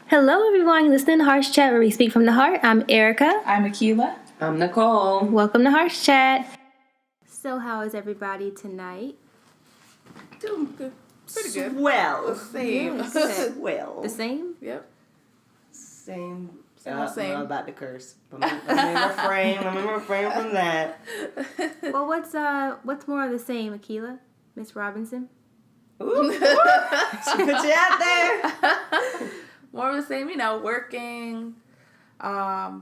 Hello, everyone. Listening to HeartsChat, where we speak from the heart. I'm Erica. I'm Akila. I'm Nicole. Welcome to HeartsChat. So, how is everybody tonight? Doing good. Pretty good. Swell. Same. Yeah, good. Swell. The same? Yep. Same. Same. I'm about to curse. Let me refrain from that. Well, what's more of the same, Akila? Miss Robinson? Ooh. She put you out there. More of the same, working. Yeah,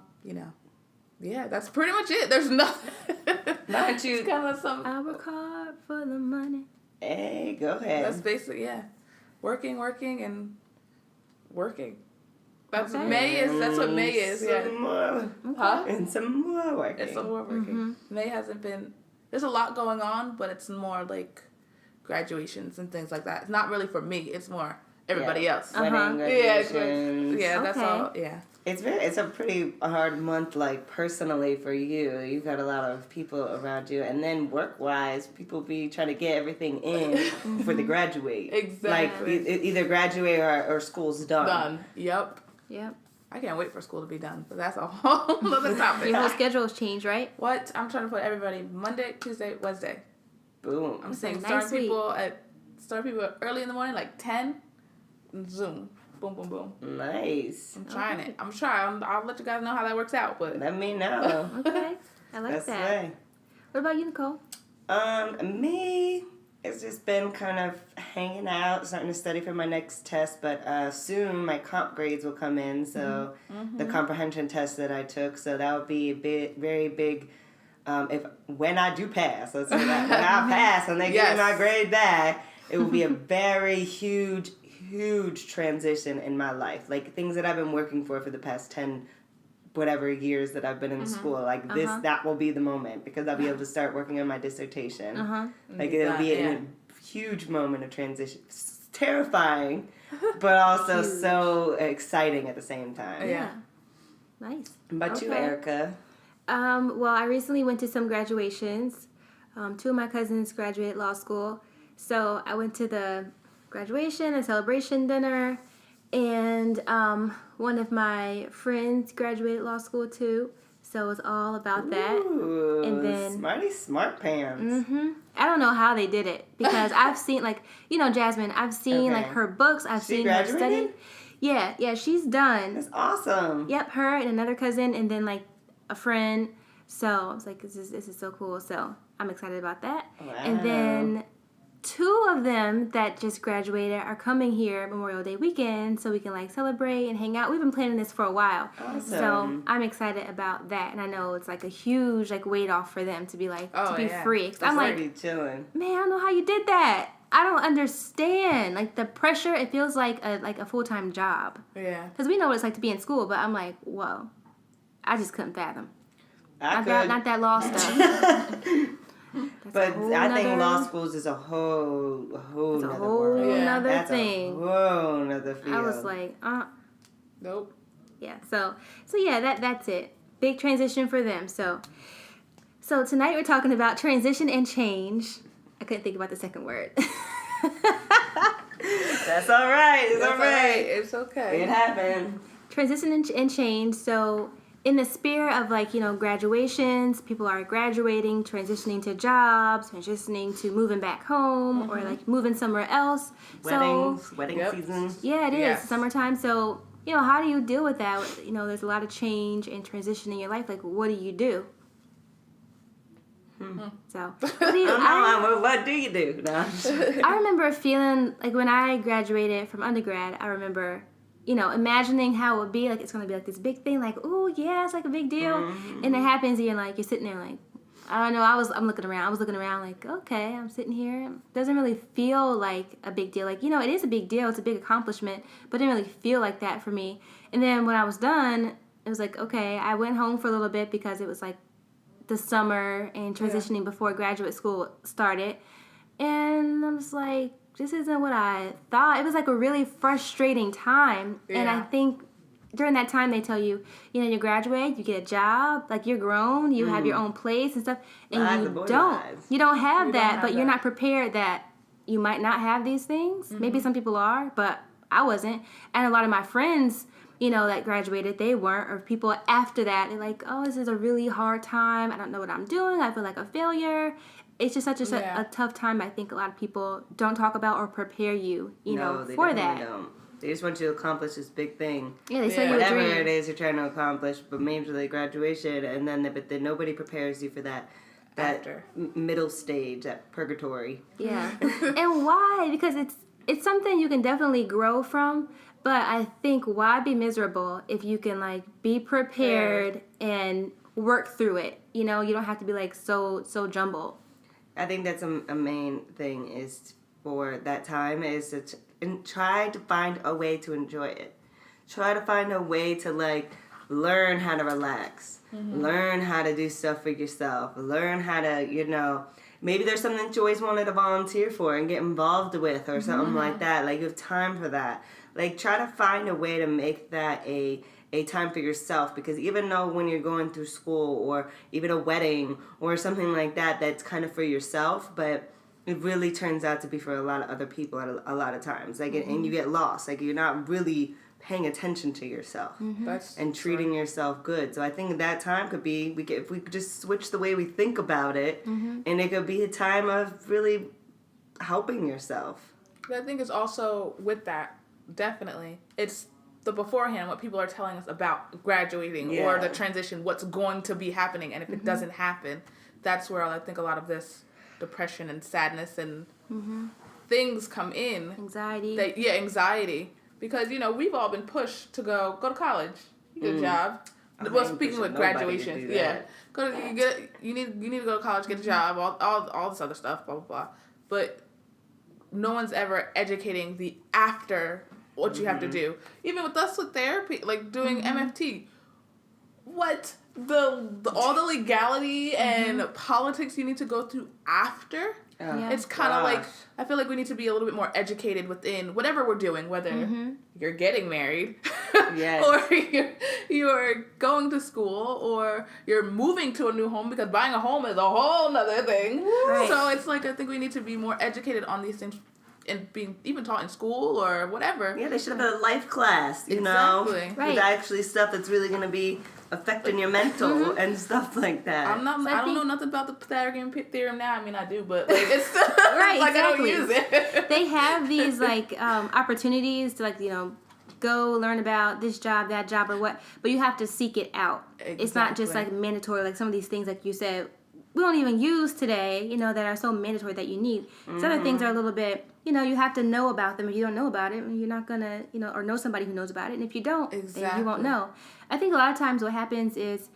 that's pretty much it. There's nothing. Not you. It's kind of some. I work hard for the money. Hey, go ahead. That's basically, yeah. Working, and working. That's Okay. That's what May is. Some Yeah. more. Huh? And some more working. It's some more working. Mm-hmm. May hasn't been. There's a lot going on, but it's more like graduations and things like that. It's not really for me. It's more everybody else. Wedding, Yeah, it's graduations. like, yeah, that's Okay. all. Yeah. It's a pretty hard month, like, personally for you. You've got a lot of people around you. And then work-wise, people be trying to get everything in before they graduate. Exactly. Like, either graduate or school's done. Done. Yep. Yep. I can't wait for school to be done, but that's a whole other topic. Your whole schedule's changed, right? What? I'm trying to put everybody Monday, Tuesday, Wednesday. Boom. I'm saying nice start people early in the morning, like 10, and Zoom. Boom, boom, boom. Nice. I'm trying it. I'm trying. I'll let you guys know how that works out, but Let me know. Okay. I like That's that. right. What about you, Nicole? Me, it's just been kind of hanging out, starting to study for my next test, but soon my comp grades will come in, so the comprehension test that I took, so that would be very big, when I do pass, let's say that, when I pass and they give me my grade back, it will be a very huge transition in my life, like things that I've been working for the past 10 whatever years that I've been in school, like that will be the moment, because I'll be able to start working on my dissertation. Like it'll be a huge moment of transition. It's terrifying, but also so exciting at the same time. yeah. Nice. But you, Erica? Well, I recently went to some graduations. Two of my cousins graduated law school. So I went to the graduation and celebration dinner. And one of my friends graduated law school too. So it was all about that. Ooh, and then smart pants. I don't know how they did it, because I've seen, like, Jasmine, I've seen like her books, I've seen her study. Yeah, she's done. That's awesome. Yep, her and another cousin, and then like a friend. So I was like, this is so cool. So I'm excited about that. Wow. And then two of them that just graduated are coming here Memorial Day weekend, so we can like celebrate and hang out. We've been planning this for a while. Awesome. So I'm excited about that, and I know it's like a huge like weight off for them to be like to be free. 'Cause I'm like, chilling. man, I don't know how you did that. I don't understand. Like the pressure, it feels like a full-time job. Yeah. Because we know what it's like to be in school, but I'm like, whoa, I just couldn't fathom. Not that law stuff. But I think law schools is a whole nother world. Nother That's thing. a whole nother field. I was like, Nope. yeah. So yeah, that's it. Big transition for them. So tonight we're talking about transition and change. I couldn't think about the second word. That's all right. It's all right. It's okay. It happened. Transition and change. So in the spirit of like, graduations, people are graduating, transitioning to jobs, transitioning to moving back home or like moving somewhere else. Wedding season. Yeah, it is. Yes. Summertime. So, how do you deal with that? There's a lot of change and transition in your life. Like, what do you do? So, what do you what do you do? No. I remember feeling like when I graduated from undergrad, I remember, imagining how it would be. Like, it's going to be like this big thing. Like, oh, yeah, it's like a big deal. And it happens and you're sitting there like, I don't know. I'm looking around. I was looking around like, okay, I'm sitting here. It doesn't really feel like a big deal. Like, it is a big deal. It's a big accomplishment. But it didn't really feel like that for me. And then when I was done, it was like, okay, I went home for a little bit because it was like the summer and transitioning before graduate school started. And I was like, this isn't what I thought. It was like a really frustrating time. Yeah. And I think during that time they tell you, you graduate, you get a job, like you're grown, you have your own place and stuff. And you don't have that, but you're not prepared that you might not have these things. Maybe some people are, but I wasn't. And a lot of my friends, you know, that graduated, they weren't. Or people after that, they're like, oh, this is a really hard time. I don't know what I'm doing. I feel like a failure. It's just such a tough time. I think a lot of people don't talk about or prepare you, know, for that. Don't. They just want you to accomplish this big thing. Yeah, they say whatever it is you're trying to accomplish, but majorly graduation, and then nobody prepares you for that middle stage, that purgatory. Yeah, and why? Because it's something you can definitely grow from. But I think why be miserable if you can like be prepared and work through it? You know, you don't have to be like so jumbled. I think that's a main thing is for that time is to try to find a way to enjoy it. Try to find a way to like learn how to relax. Learn how to do stuff for yourself. Learn how to, you know, maybe there's something that you always wanted to volunteer for and get involved with or something like that. Like you have time for that. Like try to find a way to make that a time for yourself, because even though when you're going through school or even a wedding or something like that, that's kind of for yourself, but it really turns out to be for a lot of other people at a lot of times. Like, and you get lost. Like, you're not really paying attention to yourself and treating yourself good. So I think that time could be, if we could just switch the way we think about it, and it could be a time of really helping yourself. But I think it's also with that, definitely, it's the beforehand, what people are telling us about graduating or the transition, what's going to be happening. And if it doesn't happen, that's where I think a lot of this depression and sadness and things come in. Anxiety. Anxiety. Because, you know, we've all been pushed to go to college, get a job. Well, speaking with graduation, you need to go to college, get a job, all this other stuff, blah, blah, blah. But no one's ever educating the after what you have to do. Even with us with therapy, like doing MFT, what all the legality and politics you need to go through after. It's kind of like, I feel like we need to be a little bit more educated within whatever we're doing, whether you're getting married or you're going to school or you're moving to a new home, because buying a home is a whole nother thing. Right. So it's like, I think we need to be more educated on these things and being even taught in school or whatever. Yeah, they should have a life class, you know? Right. With actually stuff that's really going to be affecting your mental and stuff like that. I don't know nothing about the Pythagorean theorem now. I mean, I do, but like it's right, like exactly. I don't use it. They have these like opportunities to like, you know, go learn about this job, that job, or what, but you have to seek it out. Exactly. It's not just like mandatory, like some of these things, like you said, we don't even use today, you know, that are so mandatory that you need. Some other things are a little bit, you know, you have to know about them. If you don't know about it, you're not going to, you know, or know somebody who knows about it. And if you don't, then you won't know. I think a lot of times what happens is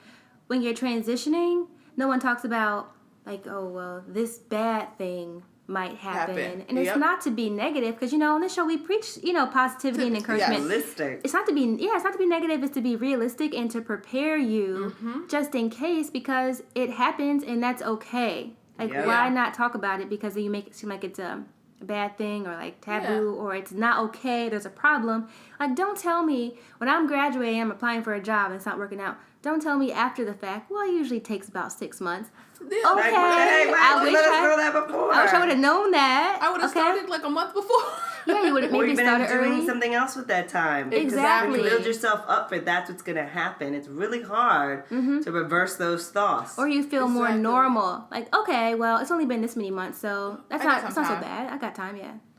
when you're transitioning, no one talks about, like, oh, well, this bad thing might happen. And it's not to be negative, because, you know, on this show we preach, you know, positivity and encouragement. Realistic. It's not to be negative, it's to be realistic and to prepare you just in case, because it happens and that's okay. Like, why not talk about it? Because then you make it seem like it's a bad thing or like taboo or it's not okay, there's a problem. Like, don't tell me when I'm graduating, I'm applying for a job and it's not working out. Don't tell me after the fact. Well, it usually takes about 6 months. Okay, I wish I would have known that. I would have started like a month before. Yeah, you would have maybe started early. Doing something else with that time. Exactly. When you build yourself up for that's what's going to happen. It's really hard to reverse those thoughts. Or you feel more normal. Like, okay, well, it's only been this many months, so it's not so bad. I got time,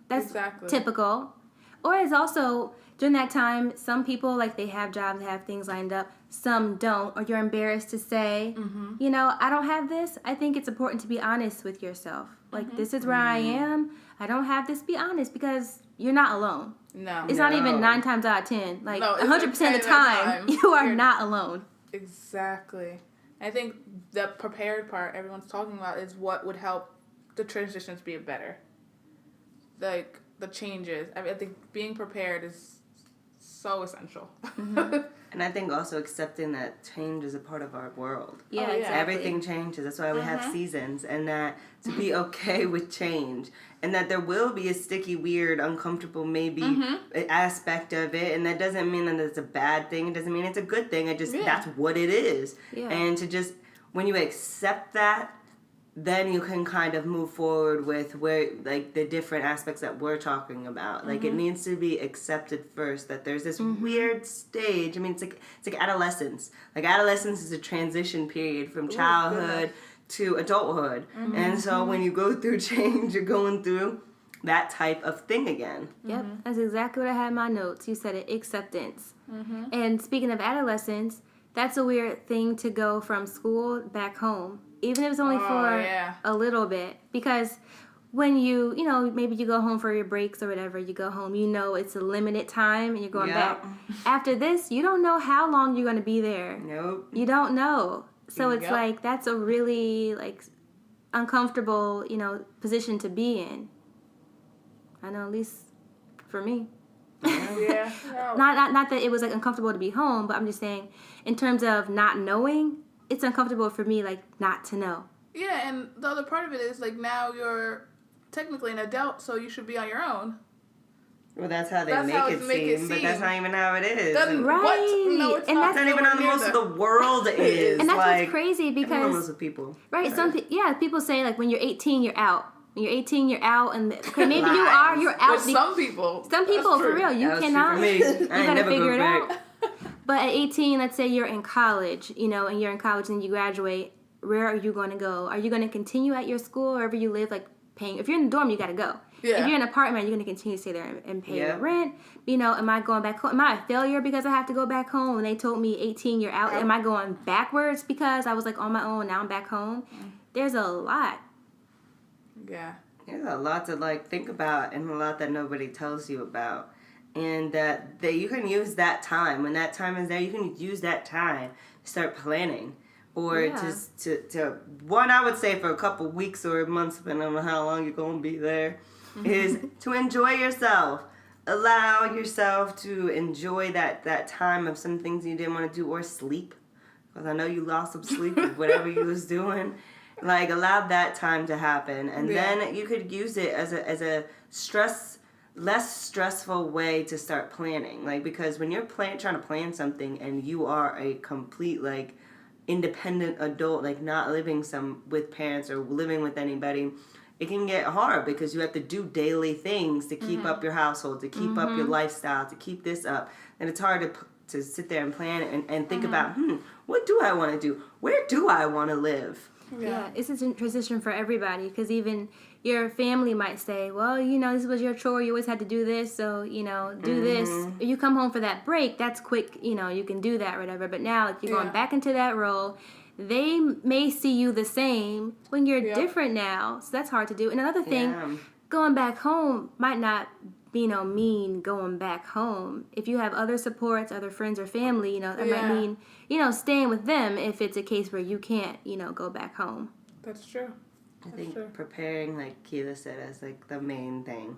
That's typical. Or it's also, during that time, some people, like, they have jobs, they have things lined up. Some don't, or you're embarrassed to say, you know, I don't have this. I think it's important to be honest with yourself. Like, this is where I am. I don't have this. Be honest, because you're not alone. No. It's not even 9 times out of 10. Like, 100% of the time, you are not alone. Exactly. I think the prepared part everyone's talking about is what would help the transitions be better. Like, the changes. I mean, I think being prepared is so essential. And I think also accepting that change is a part of our world. Yeah, exactly. Everything changes. That's why we have seasons. And that to be okay with change. And that there will be a sticky, weird, uncomfortable maybe aspect of it. And that doesn't mean that it's a bad thing. It doesn't mean it's a good thing. It just, that's what it is. Yeah. And to just, when you accept that, then you can kind of move forward with where, like, the different aspects that we're talking about. Like, it needs to be accepted first that there's this weird stage. I mean, it's like adolescence. Like, adolescence is a transition period from childhood to adulthood. And so when you go through change, you're going through that type of thing again. Yep, that's exactly what I had in my notes. You said it, acceptance. And speaking of adolescence, that's a weird thing to go from school back home, even if it's only for a little bit. Because when you know, maybe you go home for your breaks or whatever, you go home, you know it's a limited time and you're going back. After this, you don't know how long you're going to be there. Nope. You don't know. So it's like, that's a really, like, uncomfortable, you know, position to be in. I know, at least for me. Yeah. No. Not that it was, like, uncomfortable to be home, but I'm just saying, in terms of not knowing, it's uncomfortable for me, like, not to know. Yeah, and the other part of it is, like, now you're technically an adult, so you should be on your own. Well, that's how they make it seem, but that's not even how it is. Right. What? No, it's and not. that's not even how most of the world is. And that's like, what's crazy because most of people. Right. People say, like, when you're 18, you're out. When you're 18, you're out, and okay, maybe you're out. With some people. Some people, for real, you cannot. For me. You gotta never figure it back. out. But at 18, let's say you're in college, you know, and you're in college and you graduate. Where are you going to go? Are you going to continue at your school, wherever you live, like paying? If you're in the dorm, you got to go. Yeah. If you're in an apartment, you're going to continue to stay there and pay your rent. You know, am I going back home? Am I a failure because I have to go back home? When they told me 18, you're out. Am I going backwards because I was, like, on my own, now I'm back home? There's a lot. Yeah. There's a lot to, like, think about and a lot that nobody tells you about. And that you can use that time. When that time is there, you can use that time to start planning. Or just to one, I would say for a couple weeks or months, depending on how long you're going to be there, is to enjoy yourself. Allow yourself to enjoy that time of some things you didn't want to do, or sleep. Because I know you lost some sleep with whatever you was doing. Like, allow that time to happen. And then you could use it as a less stressful way to start planning. Like, because when you're trying to plan something and you are a complete, like, independent adult, like, not living with parents or living with anybody, it can get hard because you have to do daily things to keep up your household, to keep up your lifestyle, to keep this up. And it's hard to sit there and plan and think about, what do I want to do? Where do I want to live? Yeah, it's a transition for everybody, because even your family might say, well, you know, this was your chore, you always had to do this, so, you know, do this. If you come home for that break, that's quick, you know, you can do that or whatever. But now, if you're going back into that role, they may see you the same when you're different now, so that's hard to do. And another thing, going back home might not mean going back home. If you have other supports, other friends or family, you know, that might mean, you know, staying with them if it's a case where you can't, you know, go back home. That's true. I think preparing, like Keela said, is, like, the main thing.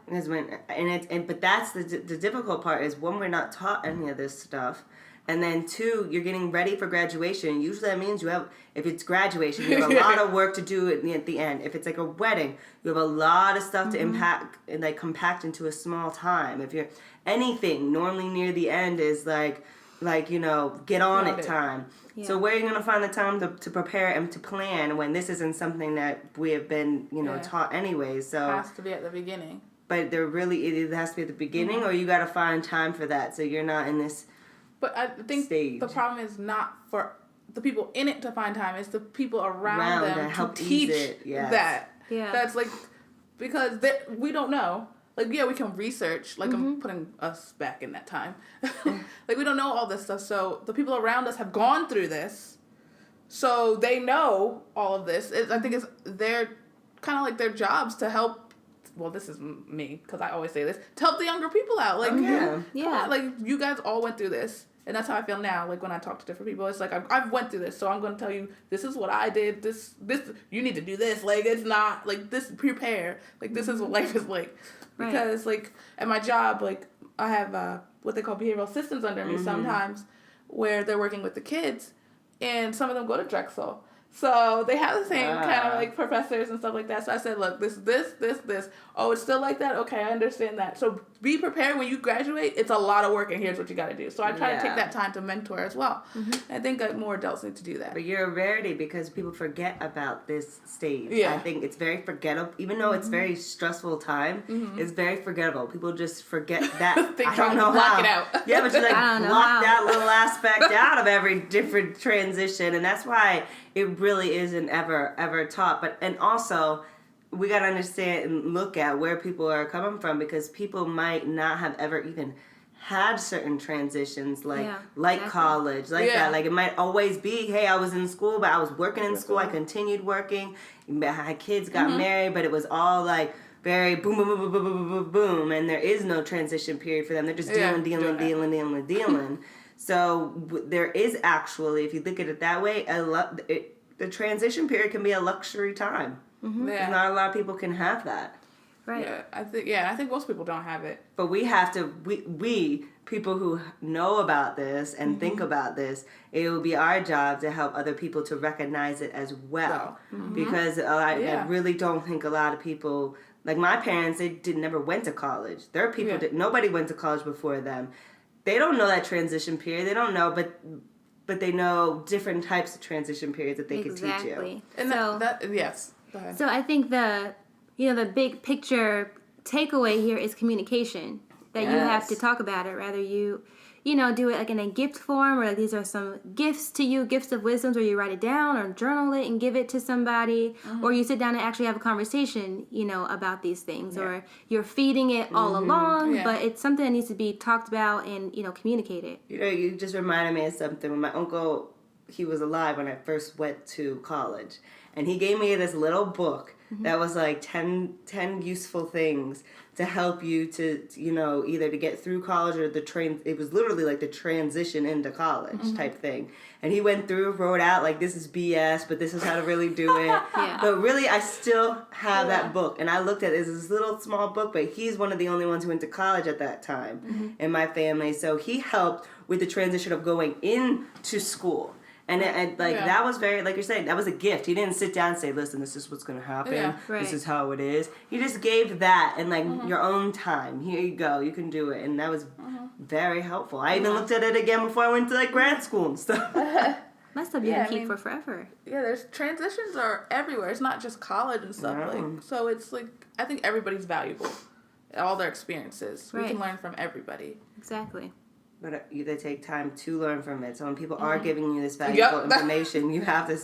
But that's the difficult part is when we're not taught any of this stuff. And then, two, you're getting ready for graduation. Usually that means if it's graduation, you have a lot of work to do at the end. If it's like a wedding, you have a lot of stuff to impact and, like, compact into a small time. If you're anything, normally near the end is like you know, get on it time. Yeah. So where are you going to find the time to prepare and to plan when this isn't something that we have been, you know, taught anyway? So it has to be at the beginning. But it either has to be at the beginning or you got to find time for that. So you're not in this But I think stage. The problem is not for the people in it to find time. It's the people around them to help teach that. Yeah. That's, like, because we don't know. Like, yeah, we can research. Like, I'm putting us back in that time. Like, we don't know all this stuff. So the people around us have gone through this. So they know all of this. I think it's their kind of like their jobs to help. Well, this is me, because I always say this, to help the younger people out. Like, like, you guys all went through this. And that's how I feel now. Like, when I talk to different people, it's like, I've went through this. So I'm going to tell you, this is what I did. This, you need to do this. Like, it's not, like, this, prepare. Like, this is what life is like. Because, like, at my job, like, I have what they call behavioral systems under me sometimes, where they're working with the kids, and some of them go to Drexel. So they have the same kind of, like, professors and stuff like that. So I said, look, this. Oh, it's still like that? Okay, I understand that. So be prepared when you graduate. It's a lot of work, and here's what you got to do. So I try to take that time to mentor as well. Mm-hmm. I think more adults need to do that. But you're a rarity because people forget about this stage. Yeah. I think it's very forgettable. Even though it's very stressful time, it's very forgettable. People just forget that. I don't know how. It out. Yeah, but you block that little aspect out of every different transition, and that's why it really isn't ever taught. And also, we got to understand and look at where people are coming from, because people might not have ever even had certain transitions like college, that. Like, it might always be, hey, I was in school, but I was working in school. I continued working. My kids got married, but it was all like very boom, boom, boom, boom, boom, boom, boom, boom, and there is no transition period for them. They're just dealing. So there is actually, if you look at it that way, the transition period can be a luxury time. Mm-hmm. Yeah. Not a lot of people can have that. Right. I think most people don't have it. But we have to, we people who know about this and think about this, it will be our job to help other people to recognize it as well. Because I really don't think a lot of people, like my parents, they never went to college. There are people that nobody went to college before them. They don't know that transition period. They don't know, but they know different types of transition periods that they can teach you. And yes. Go ahead. So I think the big picture takeaway here is communication. That you have to talk about it. Rather you do it like in a gift form, or like these are some gifts to you, gifts of wisdom, or you write it down or journal it and give it to somebody, or you sit down and actually have a conversation, about these things, or you're feeding it all along, but it's something that needs to be talked about and, communicated. You just reminded me of something. When my uncle, he was alive when I first went to college, and he gave me this little book that was like 10 useful things to help you to, either to get through college or it was literally like the transition into college type thing. And he went through, wrote out like, this is BS, but this is how to really do it. But really, I still have that book. And I looked at it as this little small book, but he's one of the only ones who went to college at that time in my family. So he helped with the transition of going into school. And that was very, like you're saying, that was a gift. He didn't sit down and say, listen, this is what's going to happen. Yeah, right. This is how it is. He just gave that in your own time. Here you go. You can do it. And that was very helpful. I even looked at it again before I went to grad school and stuff. Must have been keep for forever. Yeah, there's transitions are everywhere. It's not just college and stuff. So it's I think everybody's valuable. All their experiences. Right. We can learn from everybody. Exactly. But they take time to learn from it. So when people are giving you this valuable information, you have to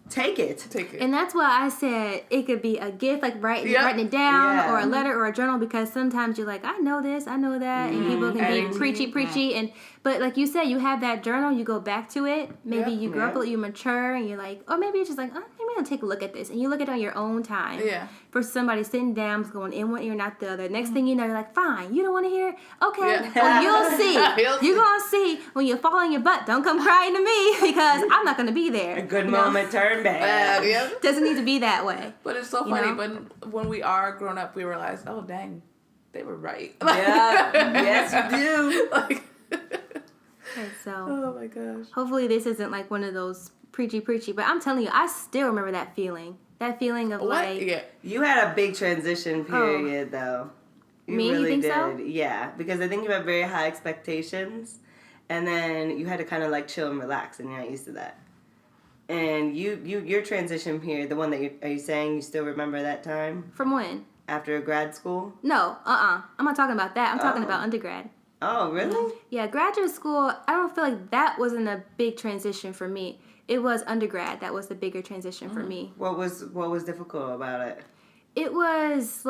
take it. And that's why I said it could be a gift, like writing it down, or a letter or a journal, because sometimes you're like, I know this, I know that, and people can be preachy, but like you said, you have that journal, you go back to it, maybe you grow up, you mature, and you're like, or maybe it's just like, maybe I'll take a look at this, and you look at it on your own time. Yeah. For somebody sitting down, going in one ear, not the other. Next thing you know, you're like, fine, you don't want to hear it? Okay, well, you'll see. You're going to see when you fall on your butt. Don't come crying to me, because I'm not going to be there. A good moment turn back. Doesn't need to be that way. But it's so funny, but when we are grown up, we realize, oh, dang, they were right. Yes, you do. Okay, so, oh my gosh. Hopefully this isn't like one of those preachy, but I'm telling you, I still remember that feeling. That feeling of You had a big transition period, though. You think did. So? Yeah, because I think you have very high expectations, and then you had to kind of chill and relax, and you're not used to that. And your transition period, the one that are you saying you still remember that time? From when? After grad school? No, I'm not talking about that. I'm talking about undergrad. Oh, really? Yeah, graduate school, I don't feel like that wasn't a big transition for me. It was undergrad that was the bigger transition for me. What was difficult about it? It was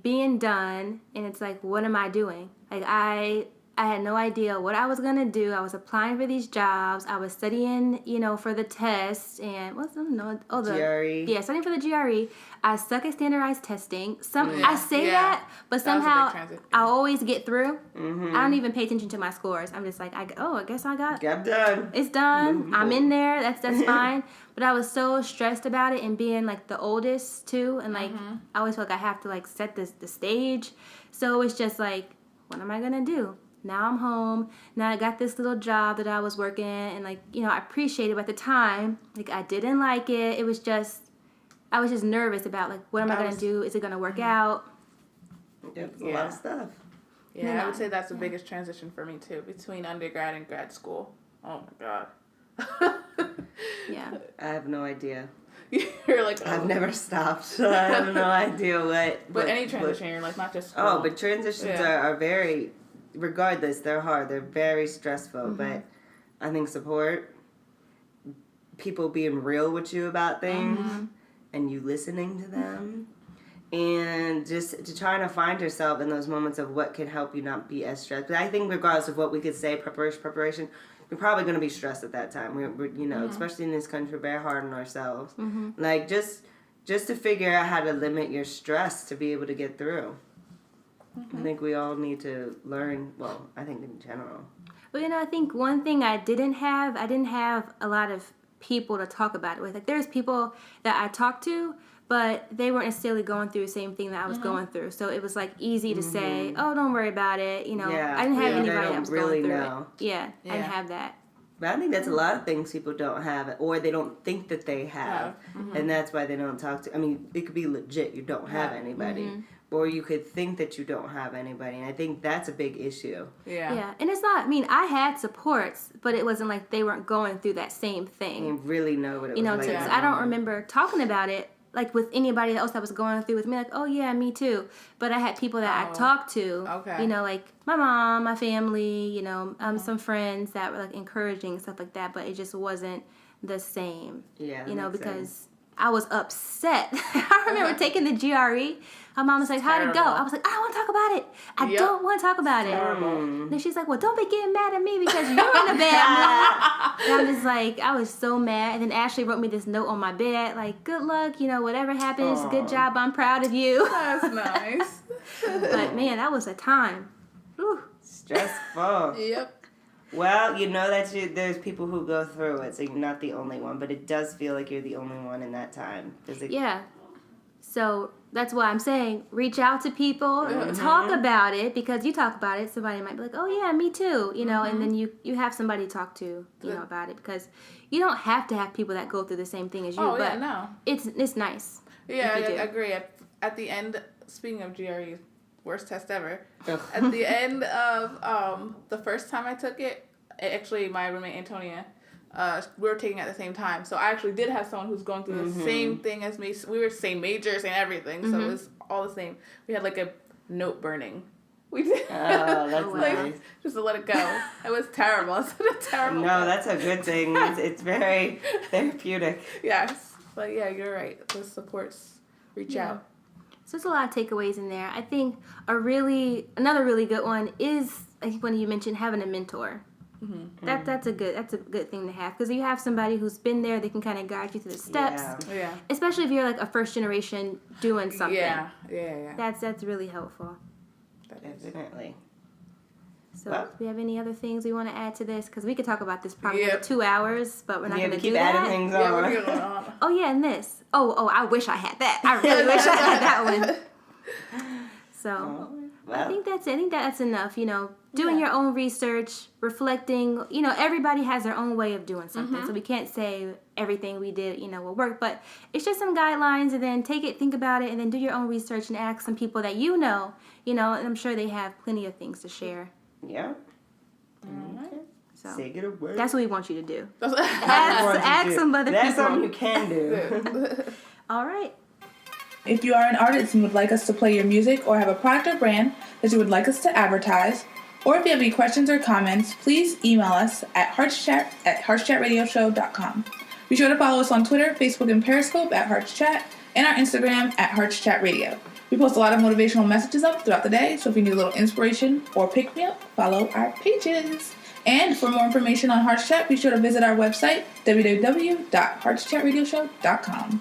being done, and it's like, what am I doing? I had no idea what I was gonna do. I was applying for these jobs. I was studying, for the test and GRE. Yeah, studying for the GRE. I suck at standardized testing. I say that, but somehow I always get through. Mm-hmm. I don't even pay attention to my scores. I'm just like, I guess I got. Got done. It's done. I'm in there. That's fine. But I was so stressed about it, and being the oldest too, and I always feel like I have to set the stage. So it's just what am I gonna do? Now I'm home. Now I got this little job that I was working, and I appreciated it, but at the time, I didn't like it. It was just, I was just nervous about what am I gonna do? Is it gonna work out? It's a lot of stuff. Yeah, I would say that's the biggest transition for me too, between undergrad and grad school. Oh my god. Yeah. I have no idea. You're like, I've never stopped, so I have no idea But any transition in your life, not just school. Oh, but transitions are very, regardless, they're hard. They're very stressful. But I think support, people being real with you about things, and you listening to them, and just to trying to find yourself in those moments of what can help you not be as stressed. But I think regardless of what we could say, preparation, you're probably going to be stressed at that time. We're you know, especially in this country, we're very hard on ourselves. Like, just to figure out how to limit your stress to be able to get through. I think we all need to learn, well, I think in general. Well, you know, I think one thing I didn't have a lot of people to talk about it with. Like, there's people that I talked to, but they weren't necessarily going through the same thing that I was going through. So it was, like, easy to say, oh, don't worry about it. You know, I didn't have anybody that was really going through it. Yeah, I didn't have that. But I think that's a lot of things people don't have, or they don't think that they have. And that's why they don't talk to. I mean, it could be legit, you don't have anybody. Or you could think that you don't have anybody. And I think that's a big issue. Yeah. And it's not, I mean, I had supports, but it wasn't like they weren't going through that same thing. You really know what it was like. You know, I don't remember talking about it, like, with anybody else that was going through with me, like, oh, yeah, me too. But I had people that I talked to, you know, like my mom, my family, you know, some friends that were, like, encouraging and stuff like that. But it just wasn't the same, you know, because I was upset. I remember taking the GRE. My mom was like, how'd it go? I was like, I don't want to talk about it. I don't want to talk about it. Then she's like, well, don't be getting mad at me because you're in a bad mood. And I'm just like, I was so mad. And then Ashley wrote me this note on my bed, like, good luck, you know, whatever happens, good job, I'm proud of you. That's nice. But, man, that was a time. Whew. Stressful. Well, you know that there's people who go through it, so you're not the only one. But it does feel like you're the only one in that time. Yeah. So that's why I'm saying reach out to people, talk about it, because you talk about it, somebody might be like, oh, yeah, me too, you know, and then you have somebody to talk to, you know, about it, because you don't have to have people that go through the same thing as you, but it's nice. Yeah, I agree. At the end, speaking of GRE, worst test ever, at the end of the first time I took it, actually my roommate Antonia, we were taking it at the same time. So I actually did have someone who's going through the same thing as me. We were same majors and everything, so it was all the same. We had like a note burning. We did. Oh, that's nice. Just to let it go. It was terrible. It's a terrible. No, that's a good thing. It's very therapeutic. Yes, but yeah, you're right. The supports reach out. So there's a lot of takeaways in there. I think another really good one is, I think when you mentioned having a mentor. That's a good thing to have, because you have somebody who's been there, they can kind of guide you through the steps. Yeah. Especially if you're like a first generation doing something. Yeah. That's really helpful. Definitely. So, do we have any other things we want to add to this? Because we could talk about this probably for 2 hours, but we're not going to do that. Keep adding things on. We're going on. Oh yeah, and this. Oh, I wish I had that. I really wish I had that one. So. Well, I think that's it. I think that's enough. You know, doing your own research, reflecting. You know, everybody has their own way of doing something, so we can't say everything we did, you know, will work. But it's just some guidelines, and then take it, think about it, and then do your own research and ask some people that you know, and I'm sure they have plenty of things to share. Yeah. So say it away. That's what we want you to do. Ask some other people. That's something you can do. All right. If you are an artist and would like us to play your music, or have a product or brand that you would like us to advertise, or if you have any questions or comments, please email us at HeartsChat@HeartsChatRadioshow.com. Be sure to follow us on Twitter, Facebook, and Periscope at HeartsChat, and our Instagram at HeartsChatRadio. We post a lot of motivational messages up throughout the day, so if you need a little inspiration or pick-me-up, follow our pages. And for more information on HeartsChat, be sure to visit our website, www.HeartsChatRadioshow.com.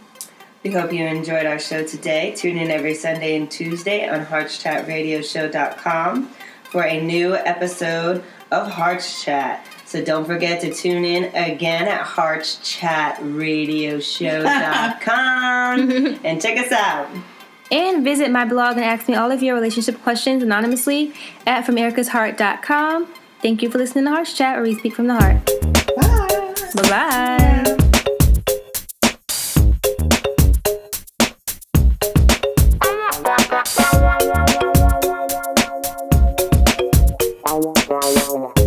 We hope you enjoyed our show today. Tune in every Sunday and Tuesday on HeartsChatRadioshow.com for a new episode of HeartsChat. So don't forget to tune in again at HeartsChatRadioshow.com and check us out. And visit my blog and ask me all of your relationship questions anonymously at FromEricasHeart.com. Thank you for listening to HeartsChat, where we speak from the heart. Bye. Bye-bye. Wow, wow, wow, wow, wow, wow. Bye.